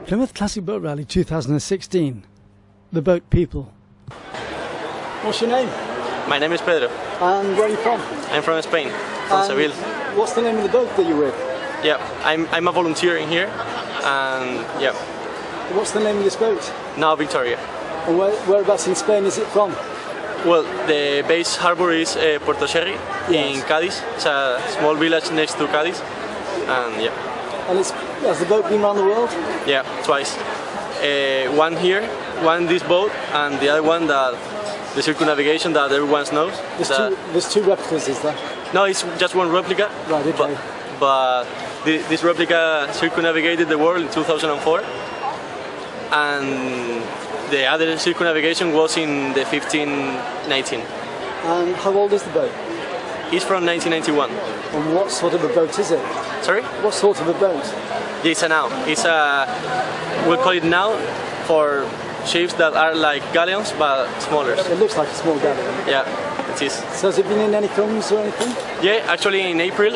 Plymouth Classic Boat Rally 2016. The Boat People. What's your name? My name is Pedro. And where are you from? I'm from Spain, from Seville. What's the name of the boat that you're with? Yeah, I'm a volunteer in here, and yeah. What's the name of this boat? Now Victoria. And whereabouts in Spain is it from? Well, the base harbour is Puerto Cherry in Cádiz. It's a small village next to Cádiz, and yeah. And has the boat been around the world? Yeah, twice. One here, one this boat, and the other one that the circumnavigation that everyone knows. There's two replicas, is there? No, it's just one replica. Right, okay. But this replica circumnavigated the world in 2004, and the other circumnavigation was in the 1519. And how old is the boat? It's from 1991. And what sort of a boat is it? Sorry? What sort of a boat? It's a now. We'll call it now for ships that are like galleons but smaller. It looks like a small galleon. Yeah, it is. So has it been in any films or anything? Yeah, actually in April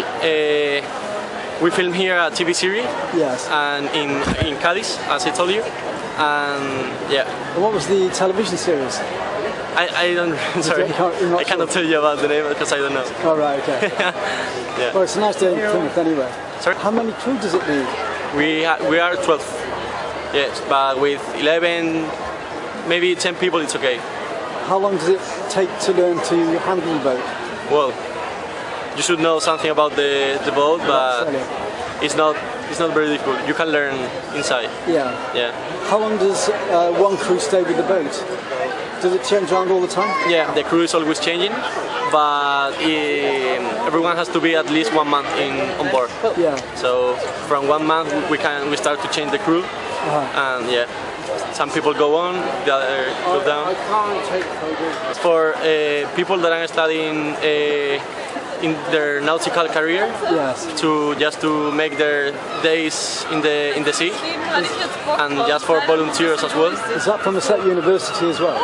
we filmed here a TV series. Yes. And in Cádiz, as I told you. And yeah. And what was the television series? I don't. Sorry, I cannot tell you about the name because I don't know. Oh right, okay. Yeah. Well, it's a nice day in Plymouth anyway. Sorry? How many crew does it need? We are 12. Yes, but with 11, maybe 10 people, it's okay. How long does it take to learn to handle the boat? Well, you should know something about the boat, but it's not very difficult. You can learn inside. Yeah. Yeah. How long does one crew stay with the boat? Does it change around all the time? Yeah, the crew is always changing, but everyone has to be at least 1 month on board. Yeah. So from 1 month we start to change the crew, and yeah, some people go on, the other go down. I can't take photos. For people that are studying in their nautical career, yes, to make their days in the sea, and just for volunteers as well. Is that from a set university as well?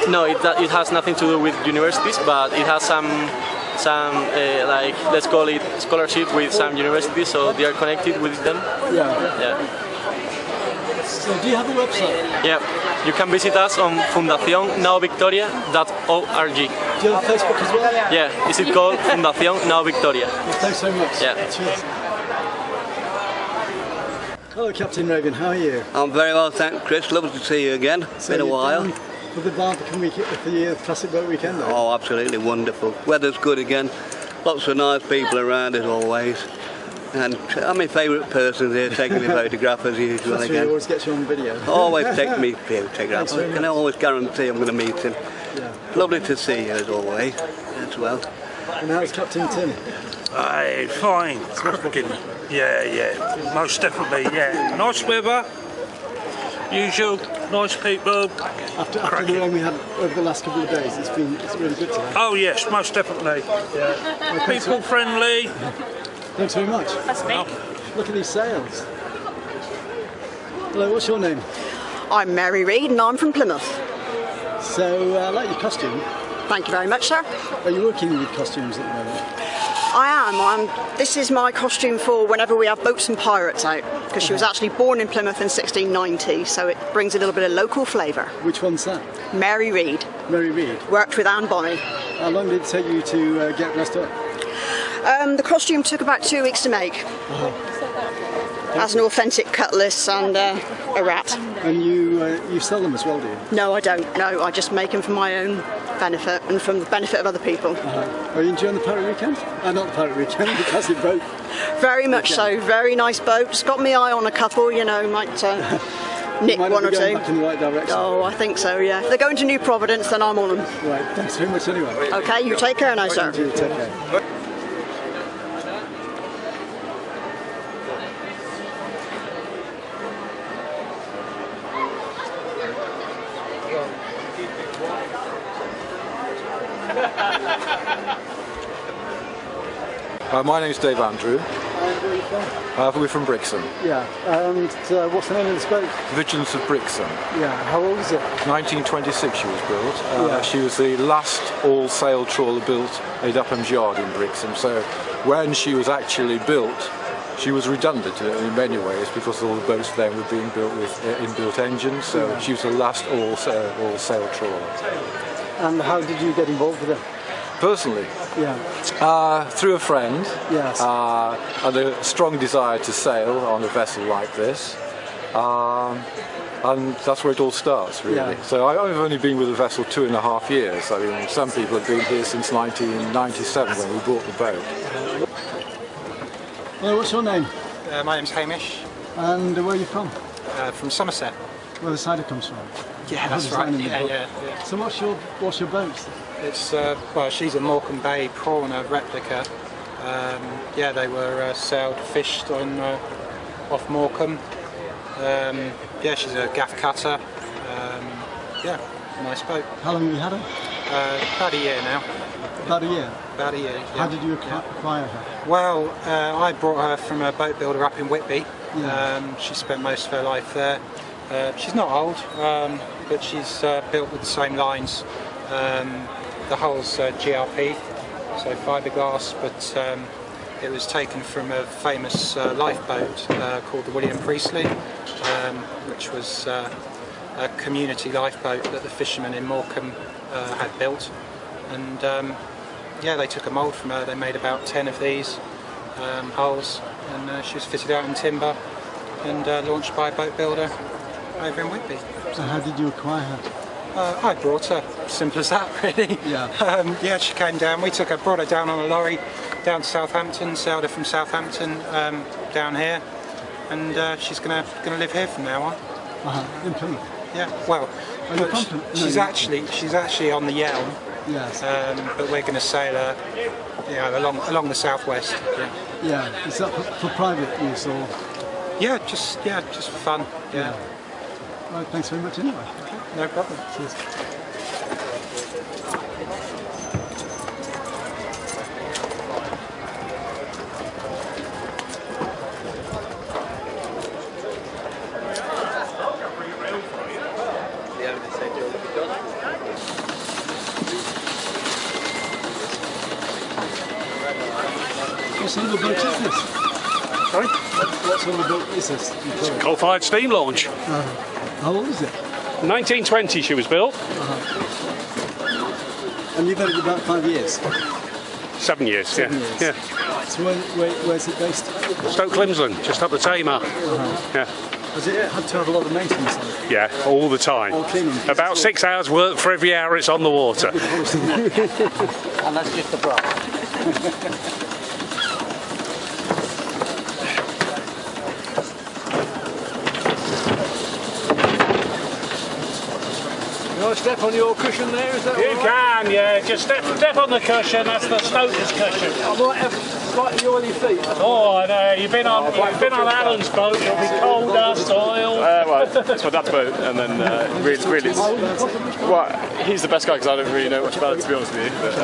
No, it has nothing to do with universities, but it has some like, let's call it scholarship with some universities, so they are connected with them. Yeah. Yeah. So do you have a website? Yeah, you can visit us on fundacionnauvictoria.org. Do you have a Facebook as well? Yeah, is it called Fundación Nao Victoria? Well, thanks so much. Yeah. Cheers. Hello, Captain Reagan. How are you? I'm very well, thanks, Chris. Lovely to see you again. So been a while. For the Barbican week, for the Classic Boat Weekend, though? Oh, absolutely wonderful. Weather's good again. Lots of nice people around as always. And I'm my favourite person here, taking the photograph as usual. That's again. Always gets you on video. Always take me photographs. I can always guarantee I'm going to meet him. Yeah. Lovely to see you as always, as well. And how's Captain Tim? Aye, fine. Cracking. Yeah, most definitely, yeah. Nice weather, usual, nice people. After the rain we had over the last couple of days, it's really good today. Oh yes, most definitely. Yeah. People friendly. Thanks very much. That's me. Look at these sails. Hello, what's your name? I'm Mary Reid and I'm from Plymouth. So, I like your costume. Thank you very much, sir. Are you working with costumes at the moment? I am. This is my costume for whenever we have boats and pirates out, because she was actually born in Plymouth in 1690, so it brings a little bit of local flavour. Which one's that? Mary Reid. Mary Reid. Worked with Anne Bonny. How long did it take you to get dressed up? The costume took about 2 weeks to make. As an authentic cutlass and a rat. And you sell them as well, do you? No, I don't. No, I just make them for my own benefit and from the benefit of other people. Are you enjoying the pirate weekend? Not the pirate weekend, the classic boat. Very much so. Very nice boats. Got my eye on a couple, you know, might nick one or two. Back in the right direction. Oh, I think so, yeah. If they're going to New Providence, then I'm on them. Right, thanks very much anyway. Okay, you take care now, sir. You take care. My name's Dave Andrew. And where are you from? We're from Brixham. Yeah, and what's the name of this boat? Vigilance of Brixham. Yeah, how old is it? 1926 she was built. She was the last all-sail trawler built at Upham's Yard in Brixham. So when she was actually built, she was redundant in many ways because all the boats then were being built with inbuilt engines, so she was the last all-sail trawler. And how did you get involved with it? Personally, through a friend, Yes. and a strong desire to sail on a vessel like this, and that's where it all starts, really. Yeah. So I've only been with the vessel 2.5 years. I mean, some people have been here since 1997 when we bought the boat. Hello, what's your name? My name's Hamish, And where are you from? from Somerset. Where the cider comes from? Yeah, that's right. Yeah. So what's your boat? It's well, she's a Morecambe Bay prawner replica. Yeah, they were sailed, fished on off Morecambe. Yeah, she's a gaff cutter. Yeah, nice boat. How long have you had her? About a year now. About a year. About a year. Yeah. How did you acquire her? Well, I brought her from a boat builder up in Whitby. Yeah. She spent most of her life there. She's not old, but she's built with the same lines. The hull's GRP, so fiberglass, but it was taken from a famous lifeboat called the William Priestley, which was a community lifeboat that the fishermen in Morecambe had built. And yeah, they took a mould from her. They made about 10 of these hulls, and she was fitted out in timber and launched by a boat builder over in Whitby. So how did you acquire her? I brought her, simple as that, really. Yeah. Yeah, she came down. We brought her down on a lorry down to Southampton, sailed her from Southampton down here, and she's gonna live here from now on. In Plymouth. Yeah. Well, she's actually on the Yelm. Yes. But we're going to sail her, you know, along the southwest. Yeah. Yeah. Is that for private use or? Yeah, just for fun. Yeah. Right, thanks very much anyway. No problem. Cheers. What sort of a boat is this? Sorry? What sort of a boat is this? Coal-fired steam launch. How old is it? 1920 she was built. And you've had it about 5 years? 7 years, 7 years. Yeah. So where's it based? Stoke Climsland, just up the Tamar. Yeah. Has it had to have a lot of maintenance on it? Yeah, all the time. All cleaning? About 6 hours work for every hour it's on the water. And that's just the brass. Can I step on your cushion there? Is that You all right? can, yeah. Just step on the cushion. That's the stoker's cushion. I might have slightly oily feet. Oh, I know. You've been on Alan's boat. It'll be coal dust, oil. Well, it's my dad's boat, and then really, well, he's the best guy because I don't really know much about it, to be honest with you. But,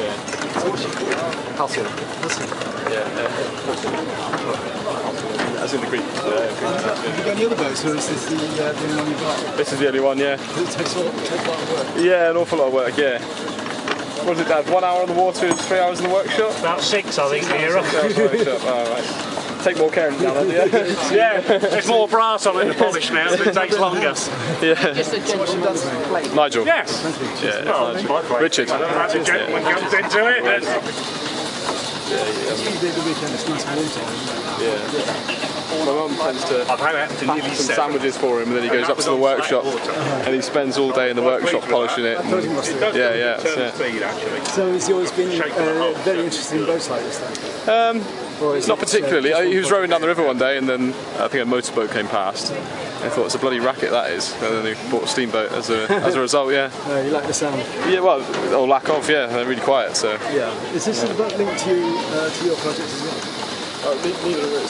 yeah. So what's she called? Halcyon. As in the Greek. Have you got any other boats, or is this the only one you've got? This is the only one, yeah. Does it take a lot of work? Yeah, an awful lot of work, yeah. What is it, Dad? 1 hour on the water and 3 hours in the workshop? About 6, I think, here. 6 hours in the workshop. Oh, right. Take more care now, then, yeah? Yeah, there's more brass on it to polish now, so it takes longer. Yeah. Nigel. Yes. Yeah, Oh, Richard. I don't know how the gentleman comes into it. Then. Usually the weekend it's nice and warm time, isn't it? Yeah. My mum tends to I've had it to pack nearly some 7. sandwiches for him, and then he goes up to the workshop and he spends all day in the workshop polishing it. And, yeah. So has yours been very interested in boats like this then? Not particularly. He was rowing down the river one day, and then I think a motorboat came past. I thought, it's a bloody racket that is. And then he bought a steamboat as a result, yeah. You like the sound? Yeah, well, or lack of, yeah. They're really quiet, so. Yeah. Is this sort of boat linked to your project as well? Neither of it.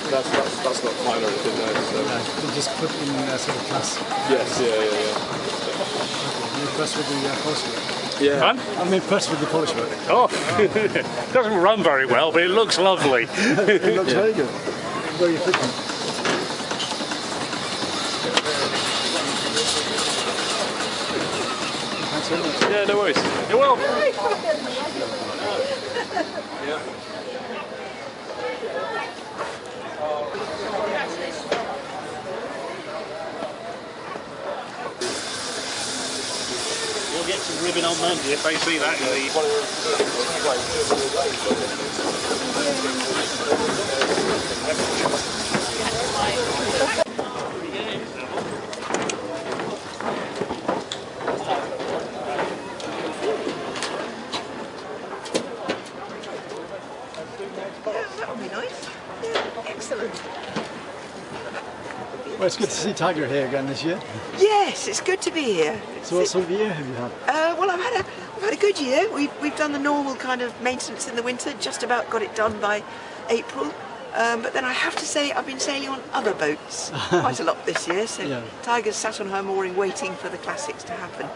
That's not mine or anything, no. So. You just put in sort of class. Yes, yeah. I'm impressed with the polish work. Yeah. I'm impressed with the polish work. Oh, it doesn't run very well, but it looks lovely. It looks very good. Very efficient. Thanks very much. Yeah, no worries. You're welcome. Yeah. Ribbon on Monday if they see that. That would be nice. Yeah, excellent. Well, it's good to see Tiger here again this year. Yes, it's good to be here. So what sort of year have you had? Well, I've had a good year. We've done the normal kind of maintenance in the winter, just about got it done by April. But then I have to say I've been sailing on other boats quite a lot this year. So yeah. Tiger's sat on her mooring waiting for the classics to happen.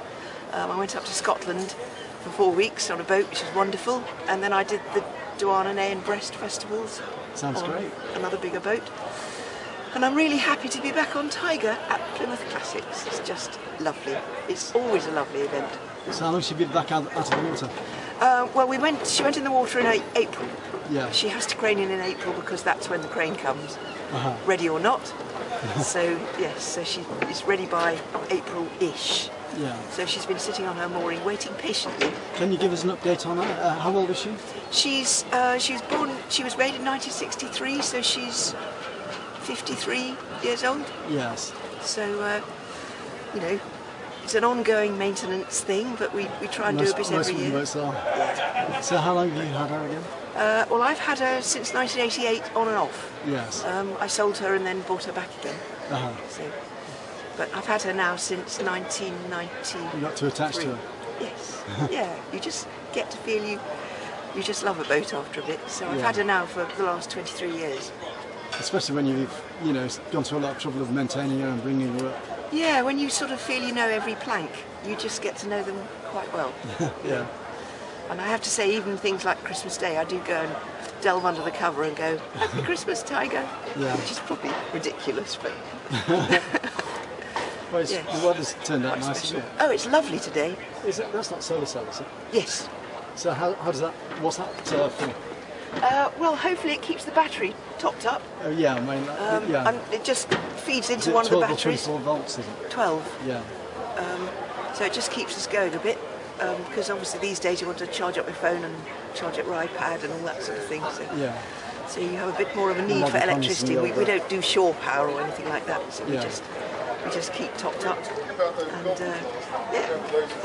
I went up to Scotland for 4 weeks on a boat, which was wonderful, and then I did the Douarnenez and Brest festivals. Sounds on great. Another bigger boat. And I'm really happy to be back on Tiger at Plymouth Classics. It's just lovely. It's always a lovely event. So how long has she been back out of the water? Well, she went in the water in April. Yeah. She has to crane in April because that's when the crane comes, ready or not. So yes, so she is ready by April-ish. Yeah. So she's been sitting on her mooring, waiting patiently. Can you give us an update on her? How old is she? She was made in 1963, so she's 53 years old. Yes. So, you know, it's an ongoing maintenance thing, but we try and do a bit every year. Most are. Yeah. So how long have you had her again? Well, I've had her since 1988 on and off. Yes. I sold her and then bought her back again. So, but I've had her now since 1990. You got too attached to her? Yes. Yeah, you just get to feel you just love a boat after a bit. So I've had her now for the last 23 years. Especially when you've gone through a lot of trouble of maintaining her and bringing her up. Yeah, when you sort of feel you know every plank, you just get to know them quite well. Yeah. And I have to say, even things like Christmas Day, I do go and delve under the cover and go, "Happy Christmas, Tiger," which is probably ridiculous, but. Well, the weather's turned out nice, isn't it? Oh, it's lovely today. That's not solar cell, is it? Yes. So how does that? What's that for? Well, hopefully it keeps the battery topped up. Oh yeah, I mean, yeah. And it just feeds into one of the batteries. 12 or 24 volts, is it? 12. Yeah. So it just keeps us going a bit, because obviously these days you want to charge up your phone and charge up your iPad and all that sort of thing. So, yeah. So you have a bit more of a need for electricity. We don't do shore power or anything like that. So we just keep topped up. And so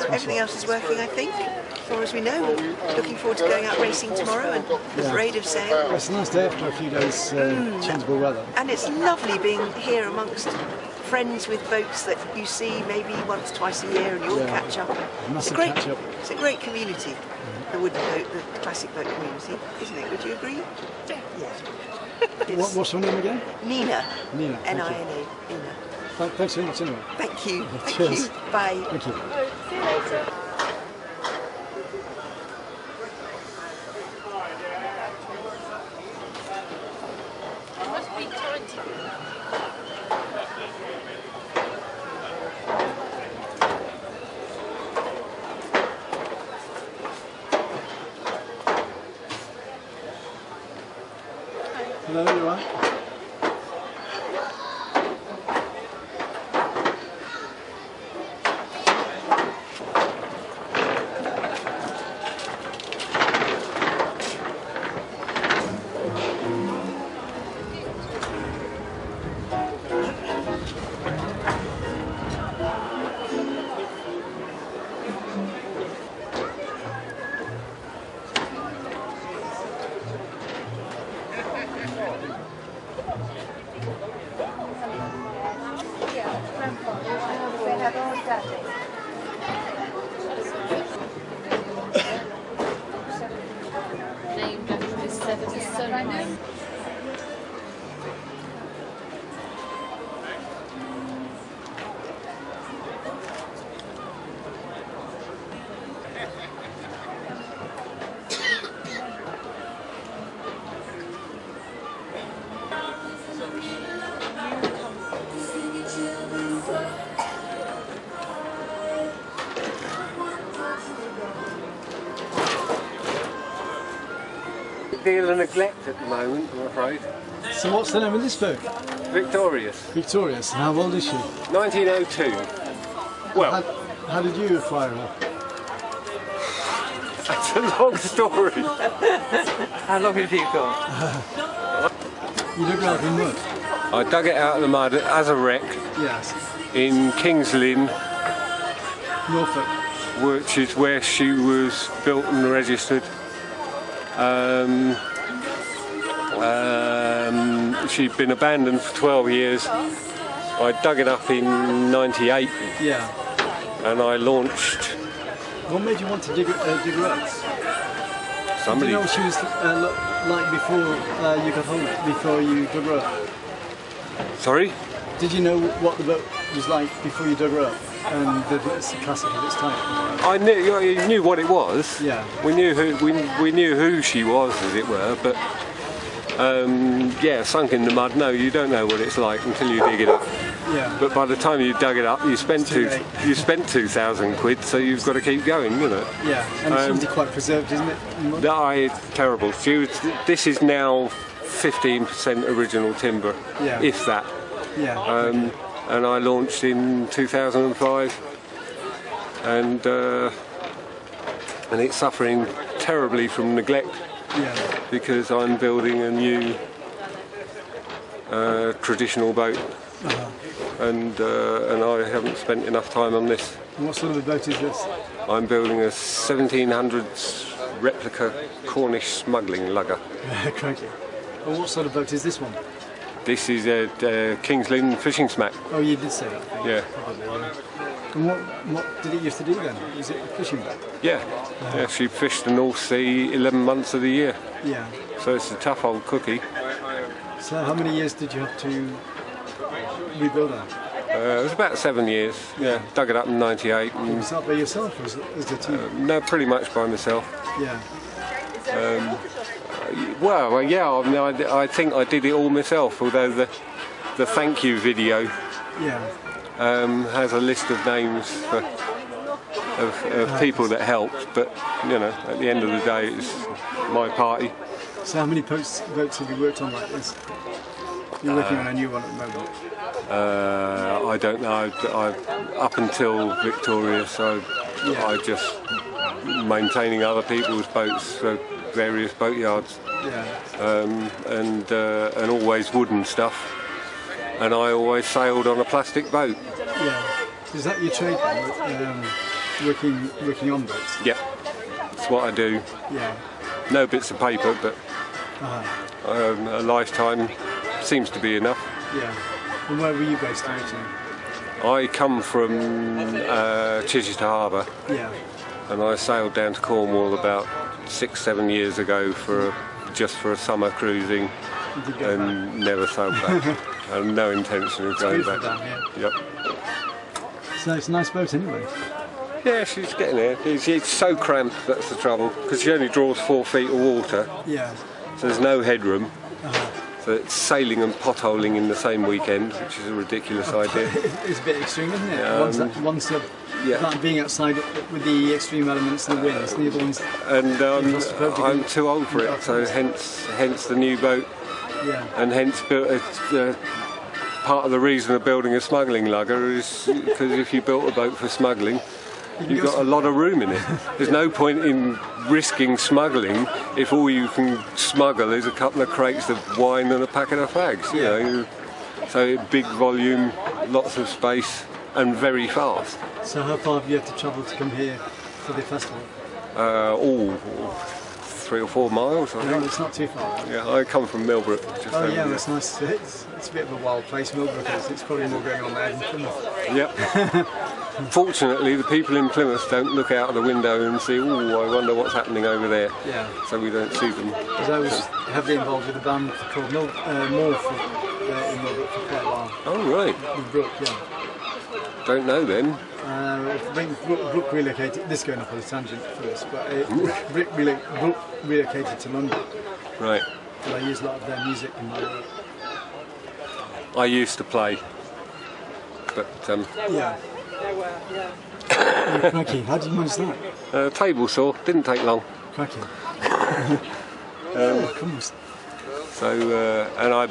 everything else is working, I think, as far as we know. We're looking forward to going out racing tomorrow and the parade of sail. Well, it's a nice day after a few days changeable weather. And it's lovely being here amongst friends with boats that you see maybe once, twice a year, and you all catch up. It's a great community, the wooden boat, the classic boat community, isn't it? Would you agree? Yeah. What's your name again? Nina. Nina. N-I-N-A. Nina. Thanks very much anyway. Thank you. Cheers. Thank you. Bye. Thank you. See you later. Hello, you all right? Named after his seventh son. Deal of neglect at the moment, I'm afraid. So what's the name of this boat? Victorious. Victorious. And how old is she? 1902. Well, how did you acquire her? That's a long story. How long have you got? You dug it out of the mud? I dug it out of the mud as a wreck Yes. in Kings Lynn, Norfolk. which is where she was built and registered. She'd been abandoned for 12 years. I dug it up in '98 Yeah. and I launched. What made you want to dig her up? Somebody. Did you know what she was like before you got home, before you dug her up? Sorry? Did you know what the boat was like before you dug her up? And that it's a classic of its type? I knew what it was. Yeah. We knew who she was, as it were, but yeah, sunk in the mud. No, you don't know what it's like until you dig it up. Yeah. But by the time you dug it up, you spent 2,000 quid, so you've got to keep going, you know. Yeah, and it's usually quite preserved, isn't it? Terrible. This is now 15% original timber, Yeah. if that. Yeah. And I launched in 2005, and it's suffering terribly from neglect. Yeah. Because I'm building a new traditional boat, and I haven't spent enough time on this. And what sort of a boat is this? I'm building a 1700s replica Cornish smuggling lugger. Crikey. Well, what sort of boat is this one? This is a Kings Lynn fishing smack. Oh, you did say that. Yeah. Probably, yeah. And what did it used to do then? Was it a fishing boat? Yeah. Yeah. She fished the North Sea 11 months of the year. Yeah. So it's a tough old cookie. So how many years did you have to rebuild her? It was about 7 years. Yeah. Dug it up in '98. And, was that by yourself, or was the team? no, pretty much by myself. Yeah. Well, yeah. I mean, I think I did it all myself. Although the thank you video. Yeah. Has a list of names of people that helped, but you know, at the end of the day, it's my party. So how many boats have you worked on like this? You're working on a new one at the moment. I don't know. Up until Victoria, so Yeah. I just maintaining other people's boats for various boatyards, Yeah. and always wooden stuff. And I always sailed on a plastic boat. Yeah. Is that your trade then? Working on boats? Yeah, that's what I do. Yeah. No bits of paper, but a lifetime seems to be enough. Yeah. And where were you based originally? I come from Chichester Harbour, Yeah. and I sailed down to Cornwall about 6-7 years ago just for a summer cruising, and never sailed back. I have no intention of going back. Down, Yep. So it's a nice boat anyway. Yeah, she's getting there. It's so cramped, that's the trouble, because she only draws 4 feet of water, Yeah. so there's no headroom. So it's sailing and potholing in the same weekend, which is a ridiculous idea. It's a bit extreme, isn't it? One's yeah. like being outside with the extreme elements and the winds, and the other one's... And I'm too old for it, so hence the new boat. Yeah. And hence part of the reason of building a smuggling lugger is because if you built a boat for smuggling, you've got a lot of room in it. There's no point in risking smuggling if all you can smuggle is a couple of crates of wine and a packet of fags. You know, so big volume, lots of space, and very fast. So how far have you had to travel to come here for the festival? 3 or 4 miles, I think. No, it's not too far. Yeah, I come from Millbrook. Just over yeah, there. that's nice. It's a bit of a wild place, Millbrook is. It's probably more going on there than Plymouth. Yep. Fortunately, the people in Plymouth don't look out of the window and see, oh, I wonder what's happening over there. Yeah. So we don't see them. Because I was heavily involved with a band called Morph in Millbrook for quite a while. Oh, right. With Brooke, yeah. Don't know then. Brooke relocated, this is going off on a tangent first, but Brooke relocated to London. Right. And I use a lot of their music in my work. I used to play, but yeah. Crikey, how did you manage that? table saw, didn't take long. Crikey. So and I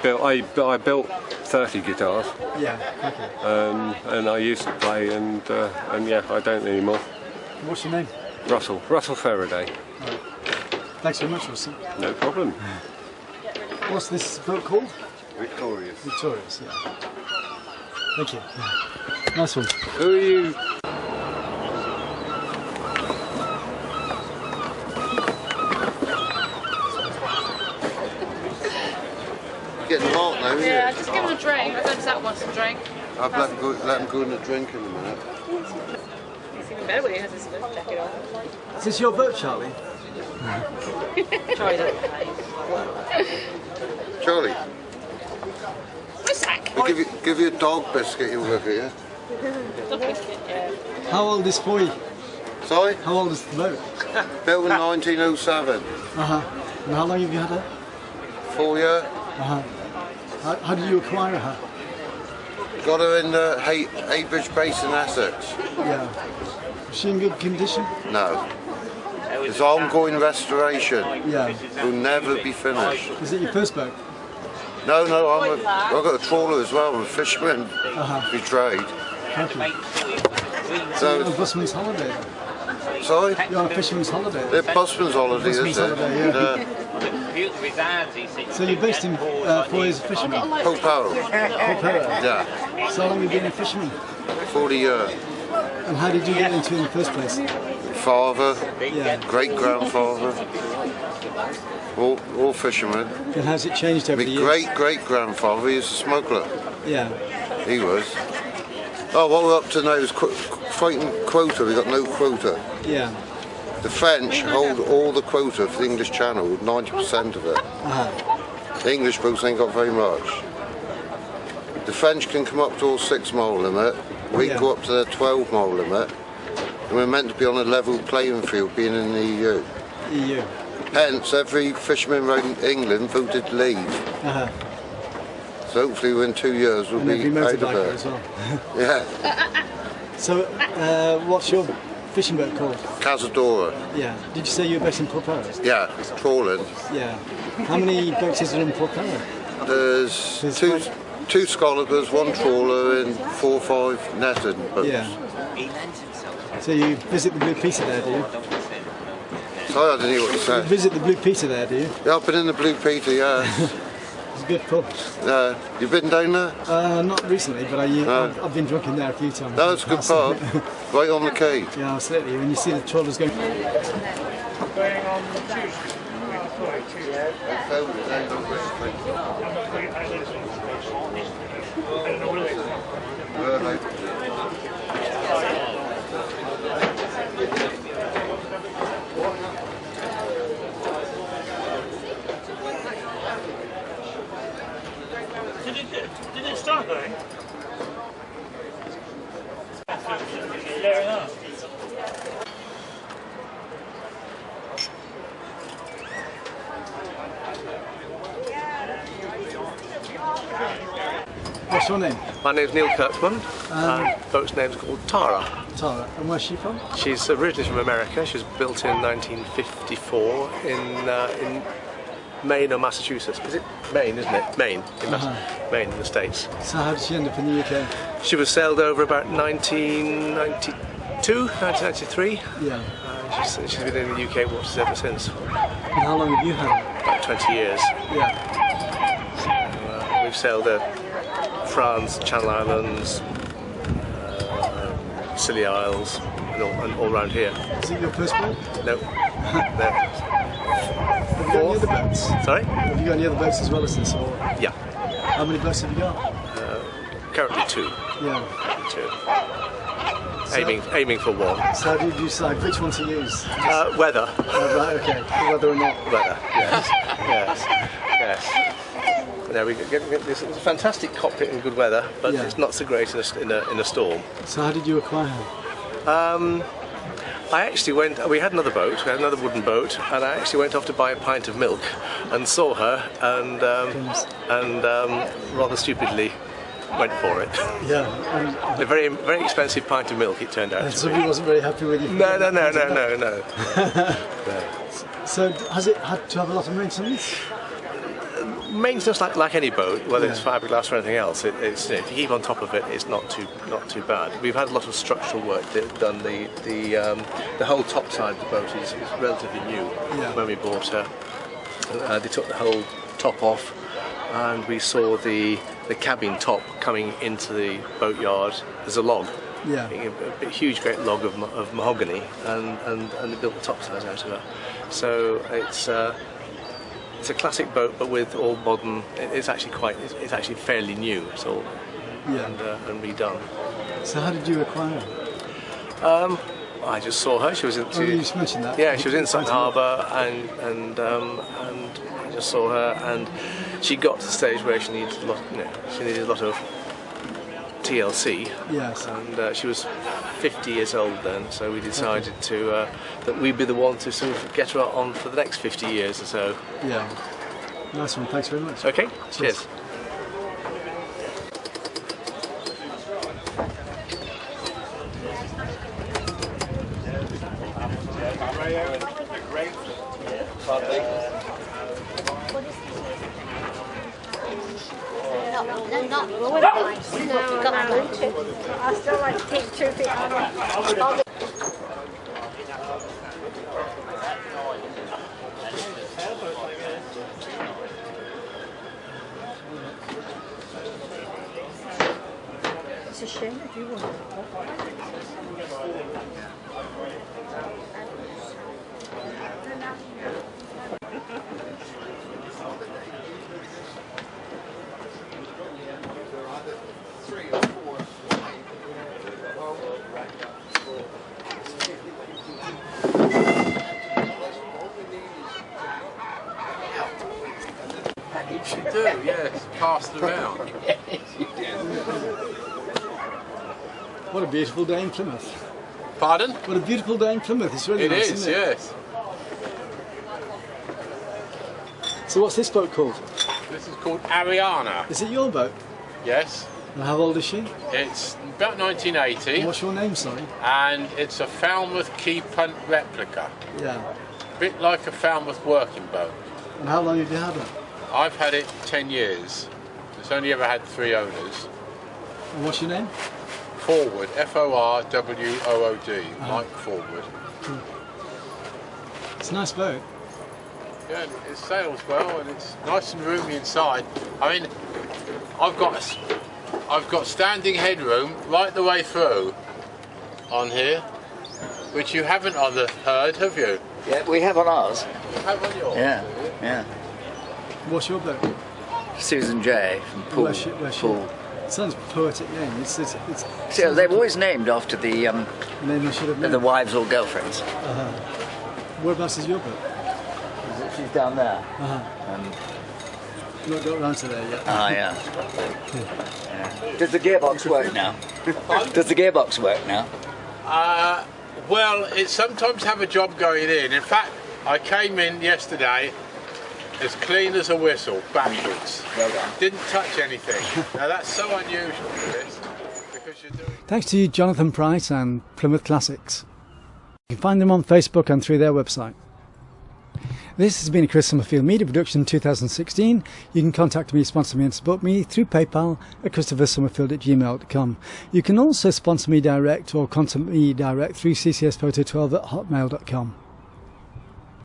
built 30 guitars. Yeah, crikey. And I used to play, and yeah, I don't anymore. What's your name? Russell Faraday. Right. Thanks very much, Russell. No problem. What's this boat called? Victorious. Victorious, yeah. Thank you. Nice one. Who are you? Getting hot now, isn't Yeah, it? just give him a drink. I don't exactly want some drink. I've let him go in the drink in a minute. He's even better when he has his jacket on. Is this your boat, Charlie? Charlie, Sack. I'll give you a dog biscuit, you'll work it, yeah? How old is Foy? Sorry? How old is the boat? Built in 1907. Uh-huh. And how long have you had her? 4 years. Uh-huh. How did you acquire her? Got her in Heybridge Base in Essex. Yeah. Is she in good condition? No. It's ongoing restoration. Yeah. Will never be finished. Is it your first boat? No, I've got a trawler as well. I'm a fisherman. We trade. Thank you. So you're on a busman's holiday? Sorry? You're on a fisherman's holiday? They're busman's holiday, Busman's is it? holiday, yeah. So you're based in Foy as a fisherman? Pope Harold. Yeah. So how long have you been a fisherman? 40 years. And how did you get into it in the first place? Father, Yeah. great-grandfather, all fishermen. And how's it changed over the years? My great-grandfather, he was a smuggler. Yeah. He was. Oh, what we're up to now is fighting quota. We've got no quota. Yeah. The French hold all the quota for the English Channel, 90% of it. The English boats ain't got very much. The French can come up to all 6-mile limit. We go up to their 12-mile limit. And we're meant to be on a level playing field, being in the EU. EU. Hence, every fisherman around England voted leave. So hopefully within 2 years we'll be out of there. As well. Yeah. So, what's your fishing boat called? Cazadora. Yeah. Did you say you were based in Port Paris? Yeah, trawling. Yeah. How many boats is there in Port Paris? There's two scollopers, 1 trawler and 4 or 5 netted boats. Yeah. So you visit the Blue Peter there, do you? Sorry, I didn't hear what you You said. visit the Blue Peter there, do you? Yeah, I've been in the Blue Peter, yeah. It's a good pub. You been down there? Not recently, but I've been drunk in there a few times. No, it's a good pub. Right on the quay. Yeah, absolutely. When you see the trawlers going... Did it start going? Fair enough. What's your name? My name's Neil Kurtzman. Boat's name's called Tara. Tara. And where's she from? She's originally from America. She was built in 1954 in Maine or Massachusetts. Is it Maine, isn't it? Maine. Maine in the States. So how did she end up in the UK? She was sailed over about 1992, 1993. Yeah. She's been in the UK waters ever since. And how long have you had her? About 20 years. Yeah. We've sailed France, Channel Islands, Scilly Isles, and all around here. Is it your first boat? No. No. Have you got any other boats? Sorry? Have you got any other boats as well as this? Or... Yeah. How many boats have you got? Currently 2. Yeah. 2. Aiming for 1. So how do you decide which one to use? Weather. Right, okay. Whether or not? Weather, yes. Yes. There we get this. It's a fantastic cockpit in good weather, but it's not so great in a storm. So how did you acquire her? I actually we had another boat, we had another wooden boat, and I actually went off to buy a pint of milk and saw her and rather stupidly went for it. Yeah. A very, very expensive pint of milk it turned out. So he wasn't very happy with you? No. So has it had to have a lot of maintenance? maintenance like any boat, whether it's fiberglass or anything else, it's if you keep on top of it, it's not too bad. We've had a lot of structural work done. The whole top side of the boat is relatively new. When we bought her, they took the whole top off, and we saw the cabin top coming into the boatyard as a log. A huge, great log of mahogany, and they built the top side out of it. So it's a classic boat, but with all modern. It's actually fairly new. It's all and redone. So how did you acquire her? I just saw her. She was in. You just mentioned that. Yeah, she was in Sutton Harbour, and I just saw her, and she got to the stage where she needed a lot. She needed a lot of TLC. Yes. And she was 50 years old then, so we decided that we'd be the one to sort of get her on for the next 50 years or so. Yeah. Nice one. Thanks very much. Okay. Cheers. Not really nice. I still like to take 2 feet on it. It's a shame if you want You do, yes. Passed around. What a beautiful day in Plymouth. Pardon? What a beautiful day in Plymouth. It's really nice, isn't it? Yes. So what's this boat called? This is called Ariana. Is it your boat? Yes. And how old is she? It's about 1980. And what's your name, sorry? And it's a Falmouth Key Punt replica. Yeah. A bit like a Falmouth working boat. And how long have you had her? I've had it 10 years. It's only ever had 3 owners. And what's your name? Forward, F-O-R-W-O-O-D, Mike Forward. Cool. It's a nice boat. Yeah, it sails well and it's nice and roomy inside. I mean, I've got standing headroom right the way through on here, which you haven't on the Herd, have you? Yeah, we have on ours. You have on yours? Yeah, yeah. What's your boat? Susan J. from Poole. Where's she? Poole. It sounds a poetic name. So they've always named after the wives or girlfriends. Whereabouts is your boat? She's down there. Not got round to there yet. Yeah. Does the gearbox work now? Does the gearbox work now? Well, it sometimes have a job going in. In fact, I came in yesterday as clean as a whistle, backwards. Well done. Didn't touch anything. Now that's so unusual for this, because you're doing... Thanks to Jonathan Price and Plymouth Classics. You can find them on Facebook and through their website. This has been a Chris Summerfield Media Production 2016. You can contact me, sponsor me and support me through PayPal at christophersummerfield@gmail.com. You can also sponsor me direct or contact me direct through ccsphoto12@hotmail.com.